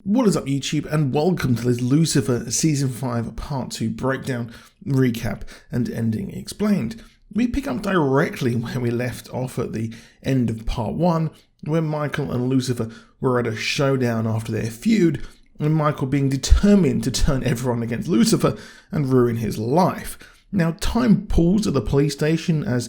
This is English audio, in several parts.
What is up, YouTube, and welcome to this Lucifer Season 5 Part 2 breakdown, recap, and ending explained. We pick up directly where we left off at the end of Part 1, where Michael and Lucifer were at a showdown after their feud, and Michael being determined to turn everyone against Lucifer and ruin his life. Now, time paused at the police station as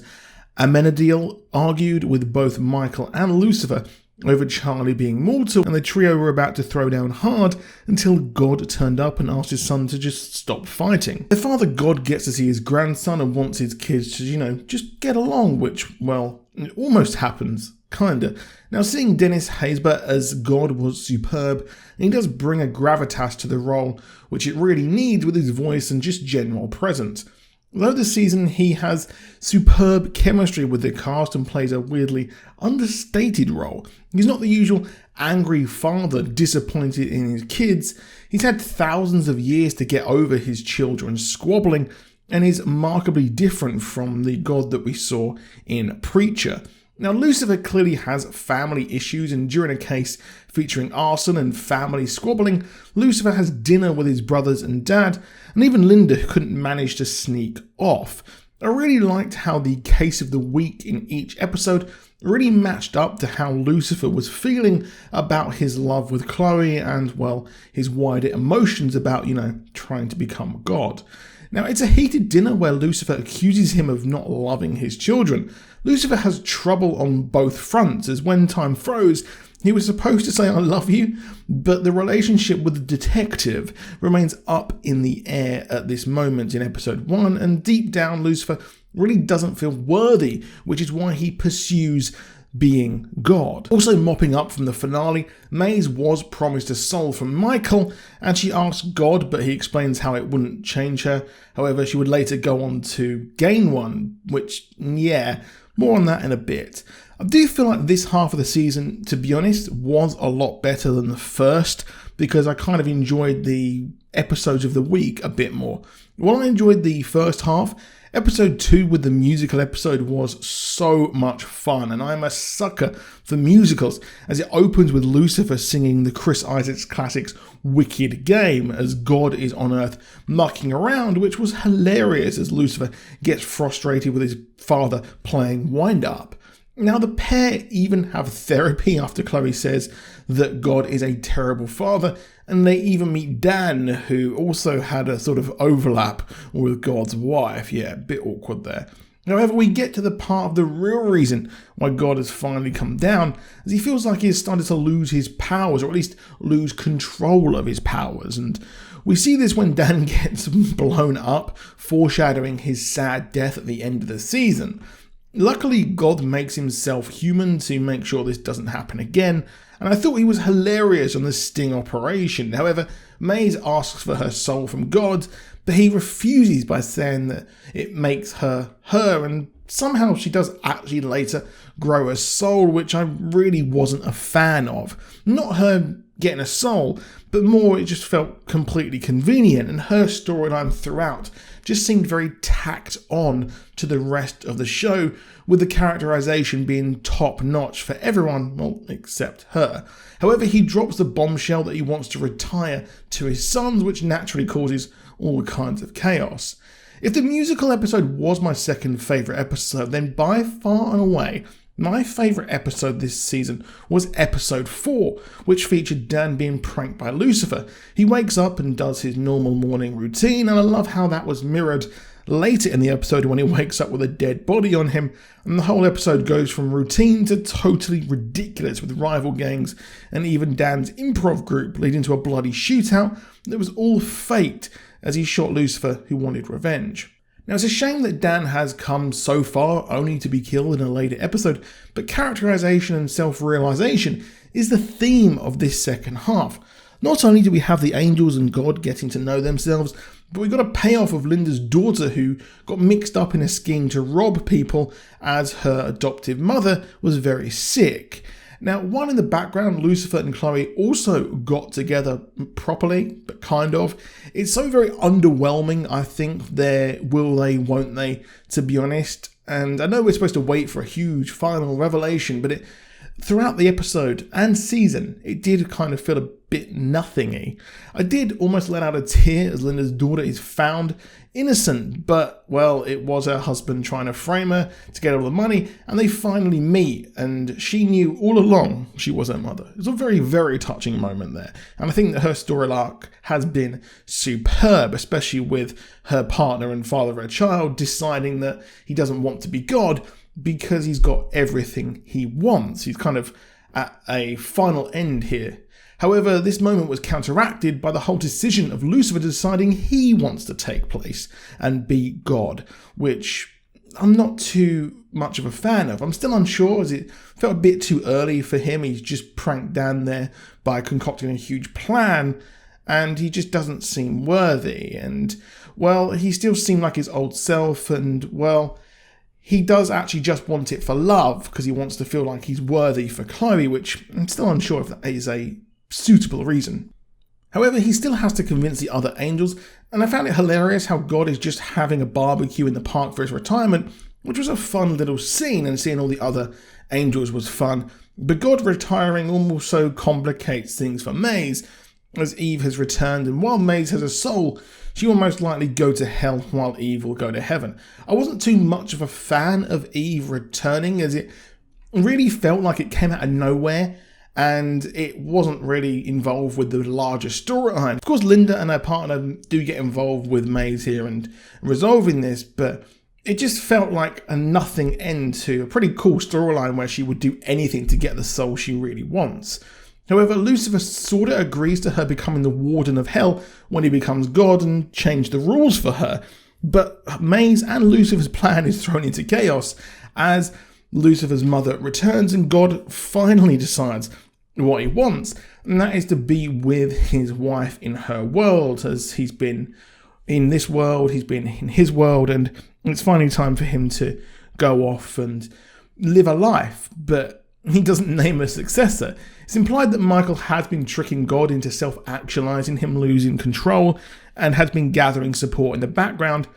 Amenadiel argued with both Michael and Lucifer over Charlie being mortal, and the trio were about to throw down hard until God turned up and asked his son to just stop fighting. Their father God gets to see his grandson and wants his kids to, just get along, which, well, it almost happens, kinda. Now, seeing Dennis Haysbert as God was superb, and he does bring a gravitas to the role, which it really needs with his voice and just general presence. Although this season he has superb chemistry with the cast and plays a weirdly understated role. He's not the usual angry father disappointed in his kids. He's had thousands of years to get over his children's squabbling and is markedly different from the God that we saw in Preacher. Now, Lucifer clearly has family issues, and during a case featuring arson and family squabbling, Lucifer has dinner with his brothers and dad, and even Linda couldn't manage to sneak off. I really liked how the case of the week in each episode really matched up to how Lucifer was feeling about his love with Chloe and, well, his wider emotions about, trying to become God. Now, it's a heated dinner where Lucifer accuses him of not loving his children. Lucifer has trouble on both fronts, as when time froze, he was supposed to say I love you, but the relationship with the detective remains up in the air at this moment in episode 1, and deep down Lucifer really doesn't feel worthy, which is why he pursues being God. Also mopping up from the finale, Maze was promised a soul from Michael, and she asked God, but he explains how it wouldn't change her. However, she would later go on to gain one, which, more on that in a bit. I do feel like this half of the season, to be honest, was a lot better than the first, because I kind of enjoyed the episodes of the week a bit more. While I enjoyed the first half, episode 2 with the musical episode was so much fun, and I'm a sucker for musicals, as it opens with Lucifer singing the Chris Isaacs classics Wicked Game as God is on Earth mucking around, which was hilarious as Lucifer gets frustrated with his father playing wind-up. Now, the pair even have therapy after Chloe says that God is a terrible father, and they even meet Dan, who also had a sort of overlap with God's wife. Yeah, a bit awkward there. However, we get to the part of the real reason why God has finally come down, as he feels like he's started to lose his powers, or at least lose control of his powers. And we see this when Dan gets blown up, foreshadowing his sad death at the end of the season. Luckily, God makes himself human to make sure this doesn't happen again, and I thought he was hilarious on the sting operation. However, Maze asks for her soul from God, but he refuses by saying that it makes her, and somehow she does actually later grow a soul, which I really wasn't a fan of. Not her getting a soul, but more it just felt completely convenient, and her storyline throughout just seemed very tacked on to the rest of the show, with the characterization being top notch for everyone, well, except her. However, he drops the bombshell that he wants to retire to his sons, which naturally causes all kinds of chaos. If the musical episode was my second favourite episode, then by far and away, my favourite episode this season was episode 4, which featured Dan being pranked by Lucifer. He wakes up and does his normal morning routine, and I love how that was mirrored later in the episode when he wakes up with a dead body on him, and the whole episode goes from routine to totally ridiculous with rival gangs and even Dan's improv group leading to a bloody shootout that was all faked as he shot Lucifer, who wanted revenge. Now, it's a shame that Dan has come so far only to be killed in a later episode, but characterization and self-realization is the theme of this second half. Not only do we have the angels and God getting to know themselves, but we got a payoff of Linda's daughter who got mixed up in a scheme to rob people as her adoptive mother was very sick. Now, while in the background, Lucifer and Chloe also got together properly, but kind of. It's so very underwhelming, I think, their will they, won't they, to be honest. And I know we're supposed to wait for a huge final revelation, but throughout the episode and season, it did kind of feel a bit nothingy. I did almost let out a tear as Linda's daughter is found innocent, but, well, it was her husband trying to frame her to get all the money, and they finally meet, and she knew all along she was her mother. It was a very, very touching moment there, and I think that her story arc has been superb, especially with her partner and father of her child deciding that he doesn't want to be God because he's got everything he wants. He's kind of at a final end here. However, this moment was counteracted by the whole decision of Lucifer deciding he wants to take place and be God, which I'm not too much of a fan of. I'm still unsure, as it felt a bit too early for him. He's just pranked Dan there by concocting a huge plan, and he just doesn't seem worthy. And, well, he still seemed like his old self, and, well, he does actually just want it for love, because he wants to feel like he's worthy for Chloe, which I'm still unsure if that is a suitable reason. However, he still has to convince the other angels, and I found it hilarious how God is just having a barbecue in the park for his retirement, which was a fun little scene, and seeing all the other angels was fun. But God retiring also complicates things for Maze, as Eve has returned, and while Maze has a soul, she will most likely go to hell while Eve will go to heaven. I wasn't too much of a fan of Eve returning, as it really felt like it came out of nowhere, and it wasn't really involved with the larger storyline. Of course, Linda and her partner do get involved with Maze here and resolving this, but it just felt like a nothing end to a pretty cool storyline where she would do anything to get the soul she really wants. However, Lucifer sorta agrees to her becoming the warden of hell when he becomes God and change the rules for her. But Maze and Lucifer's plan is thrown into chaos as Lucifer's mother returns and God finally decides what he wants, and that is to be with his wife in her world, as he's been in this world, he's been in his world, and it's finally time for him to go off and live a life, but he doesn't name a successor. It's implied that Michael has been tricking God into self-actualizing him, losing control, and has been gathering support in the background,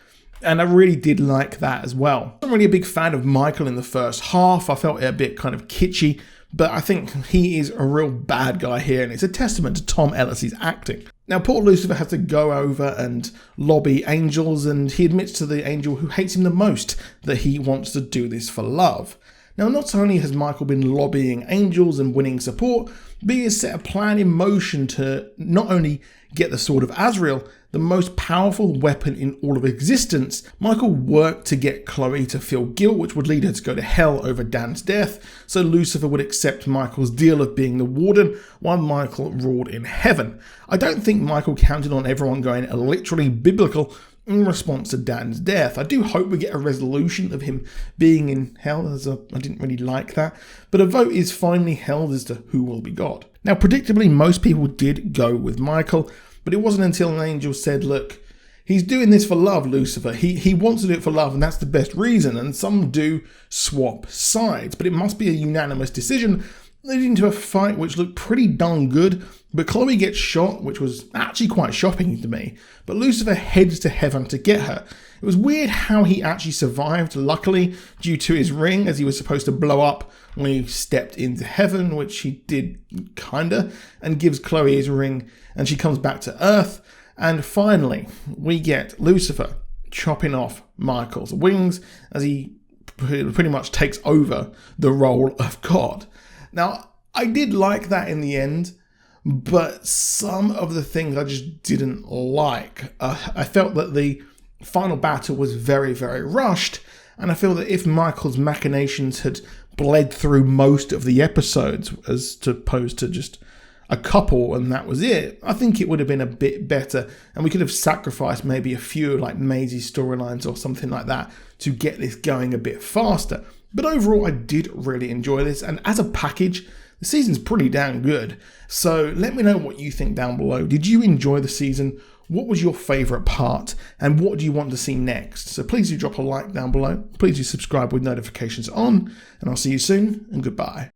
and I really did like that as well. I'm not really a big fan of Michael in the first half. I felt it a bit kind of kitschy, but I think he is a real bad guy here, and it's a testament to Tom Ellis's acting. Now, poor Lucifer has to go over and lobby angels, and he admits to the angel who hates him the most that he wants to do this for love. Now, not only has Michael been lobbying angels and winning support, but he has set a plan in motion to not only get the Sword of Azrael, the most powerful weapon in all of existence. Michael worked to get Chloe to feel guilt, which would lead her to go to hell over Dan's death, so Lucifer would accept Michael's deal of being the warden while Michael ruled in heaven. I don't think Michael counted on everyone going literally biblical in response to Dan's death. I do hope we get a resolution of him being in hell, as I didn't really like that, but a vote is finally held as to who will be God. Now, predictably, most people did go with Michael, but it wasn't until an angel said, look, he's doing this for love, Lucifer. He wants to do it for love, and that's the best reason, and some do swap sides, but it must be a unanimous decision, leading to a fight which looked pretty darn good, but Chloe gets shot, which was actually quite shocking to me, but Lucifer heads to heaven to get her. It was weird how he actually survived, luckily, due to his ring, as he was supposed to blow up when he stepped into heaven, which he did kinda, and gives Chloe his ring, and she comes back to Earth, and finally, we get Lucifer chopping off Michael's wings, as he pretty much takes over the role of God. Now, I did like that in the end, but some of the things I just didn't like. I felt that the final battle was very, very rushed, and I feel that if Michael's machinations had bled through most of the episodes as opposed to just a couple and that was it, I think it would have been a bit better, and we could have sacrificed maybe a few like Maisie's storylines or something like that to get this going a bit faster. But overall, I did really enjoy this, and as a package, the season's pretty damn good. So let me know what you think down below. Did you enjoy the season? What was your favourite part? And what do you want to see next? So please do drop a like down below. Please do subscribe with notifications on. And I'll see you soon, and goodbye.